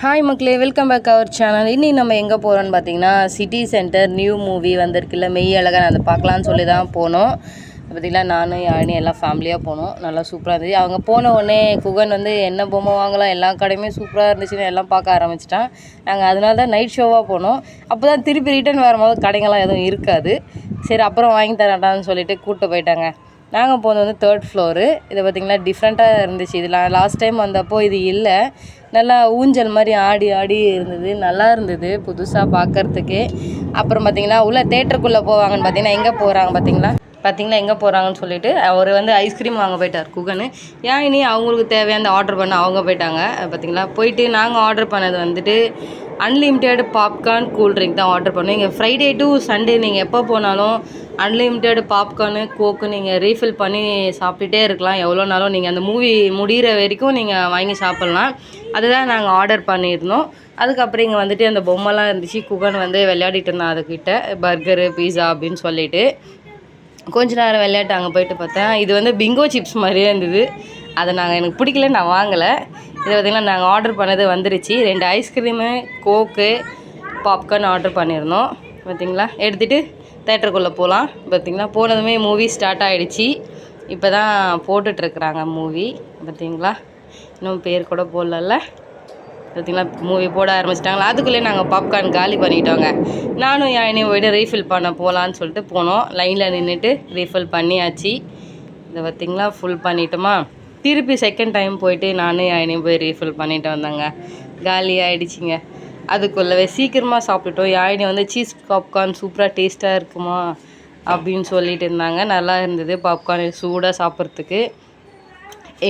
Hi மக்களே, welcome back our channel. இன்னி நம்ம எங்கே போகிறோன்னு பார்த்தீங்கன்னா, சிட்டி சென்டர் நியூ மூவி வந்திருக்குல்ல மெய் அழகன், அதை பார்க்கலான்னு சொல்லி தான் போனோம். பார்த்திங்களா, நானும் யாழினி எல்லாம் ஃபேமிலியாக போனோம். நல்லா சூப்பராக இருந்துச்சு. அவங்க போன உடனே குகன் வந்து என்ன பொம்மை வாங்கலாம், எல்லா கடையுமே சூப்பராக இருந்துச்சுன்னு எல்லாம் பார்க்க ஆரம்பிச்சிட்டான். நாங்கள் அதனால தான் நைட் ஷோவாக போனோம். அப்போ தான் திருப்பி ரிட்டன் வரும்போது கடைங்கள்லாம் எதுவும் இருக்காது. சரி அப்புறம் வாங்கி தரட்டான்னு சொல்லிட்டு கூப்பிட்டு போயிட்டாங்க. நாங்கள் போனது வந்து 3rd ஃப்ளோரு. இதை பார்த்திங்கன்னா டிஃப்ரெண்ட்டாக இருந்துச்சு. இதில் லாஸ்ட் டைம் வந்தப்போ இது இல்லை. நல்லா ஊஞ்சல் மாதிரி ஆடி ஆடி இருந்தது, நல்லா இருந்தது புதுசாக பார்க்குறதுக்கு. அப்புறம் பார்த்திங்கன்னா உள்ளே தேட்டருக்குள்ளே போவாங்கன்னு பார்த்திங்கன்னா எங்கே போகிறாங்க பார்த்திங்கன்னா எங்கே போகிறாங்கன்னு சொல்லிட்டு அவர் வந்து ஐஸ்கிரீம் வாங்க போயிட்டார் குகன். ஏன் இனி அவங்களுக்கு தேவையான ஆர்டர் பண்ண அவங்க போயிட்டாங்க. பார்த்திங்களா, போயிட்டு நாங்கள் ஆர்டர் பண்ணது வந்துட்டு அன்லிமிட்டெட் பாப்கார்ன் கூல்ட்ரிங்க் தான் ஆர்டர் பண்ணோம். இங்கே ஃப்ரைடே டு சண்டே நீங்கள் எப்போ போனாலும் அன்லிமிட்டெட் பாப்கார்னு கோக்கு நீங்கள் ரீஃபில் பண்ணி சாப்பிட்டுட்டே இருக்கலாம். எவ்வளோ நாளும் நீங்கள் அந்த மூவி முடிகிற வரைக்கும் நீங்கள் வாங்கி சாப்பிட்லாம். அதுதான் நாங்கள் ஆர்டர் பண்ணியிருந்தோம். அதுக்கப்புறம் இங்கே வந்துட்டு அந்த பொம்மைலாம் இருந்துச்சு. குகன் வந்து விளையாடிட்டு இருந்தான் அதுக்கிட்ட, பர்கரு பீஸா அப்படின்னு சொல்லிட்டு. கொஞ்ச நேரம் விளையாட்டு அங்கே போயிட்டு பார்த்தேன். இது வந்து பிங்கோ சிப்ஸ் மாதிரியே இருந்தது. அதை எனக்கு பிடிக்கல, நான் வாங்கலை. இதை பார்த்திங்கன்னா நாங்கள் ஆர்டர் பண்ணது வந்துருச்சு. 2 ஐஸ்கிரீமு, கோக்கு, பாப்கார்ன் ஆர்டர் பண்ணியிருந்தோம். பார்த்திங்களா, எடுத்துகிட்டு தேட்டருக்குள்ளே போகலாம். பார்த்திங்களா, போனதுமே மூவி ஸ்டார்ட் ஆகிடுச்சி. இப்போ தான் போட்டுட்ருக்குறாங்க மூவி. பார்த்திங்களா, இன்னும் பேர் கூட போடல. பார்த்திங்களா, மூவி போட ஆரம்பிச்சிட்டாங்களா. அதுக்குள்ளே நாங்கள் பாப்கார்ன் காலி பண்ணிட்டோங்க. நானும் யானையும் போய்ட்டு ரீஃபில் பண்ண போகலான்னு சொல்லிட்டு போனோம். லைனில் நின்றுட்டு ரீஃபில் பண்ணியாச்சு. இதை பார்த்திங்களா, ஃபுல் பண்ணிட்டோமா. திருப்பி செகண்ட் டைம் போயிட்டு நானும் யானையும் போய் ரீஃபில் பண்ணிட்டு வந்தேங்க. காலி ஆகிடுச்சிங்க. அதுக்குள்ளவே சீக்கிரமாக சாப்பிட்டுட்டோம். யாழினி வந்து சீஸ் பாப்கார்ன் சூப்பராக டேஸ்ட்டாக இருக்குமா அப்படின்னு சொல்லிட்டு இருந்தாங்க. நல்லா இருந்தது பாப்கார்ன், சூடாக சாப்பிட்றதுக்கு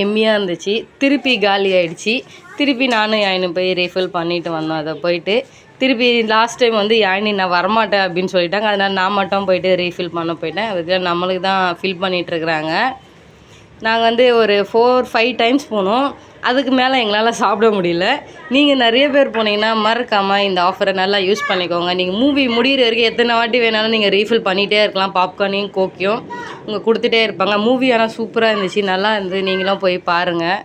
எம்மியாக இருந்துச்சு. திருப்பி காலி ஆகிடுச்சி. திருப்பி நானும் யாழினி போய் ரீஃபில் பண்ணிட்டு வந்தோம். அதை போயிட்டு திருப்பி லாஸ்ட் டைம் வந்து யாழினி நான் வரமாட்டேன் அப்படின்னு சொல்லிட்டாங்க. அதனால் நான் மட்டும் போயிட்டு ரீஃபில் பண்ண போயிட்டேன். அதுக்கு நம்மளுக்கு தான் ஃபில் பண்ணிகிட்ருக்குறாங்க. நாங்கள் வந்து ஒரு 4-5 டைம்ஸ் போனோம். அதுக்கு மேலே எங்களால் சாப்பிட முடியல. நீங்கள் நிறைய பேர் போனீங்கன்னா மறக்காமல் இந்த ஆஃபரை நல்லா யூஸ் பண்ணிக்கோங்க. நீங்கள் மூவி முடிகிற வரைக்கும் எத்தனை வாட்டி வேணாலும் நீங்கள் ரீஃபில் பண்ணிகிட்டே இருக்கலாம். பாப்கார்னையும் கோக்கையும் கொடுத்துட்டே இருப்பாங்க. மூவி ஆனால் சூப்பராக இருந்துச்சு, நல்லா இருந்தது. நீங்களும் போய் பாருங்கள்.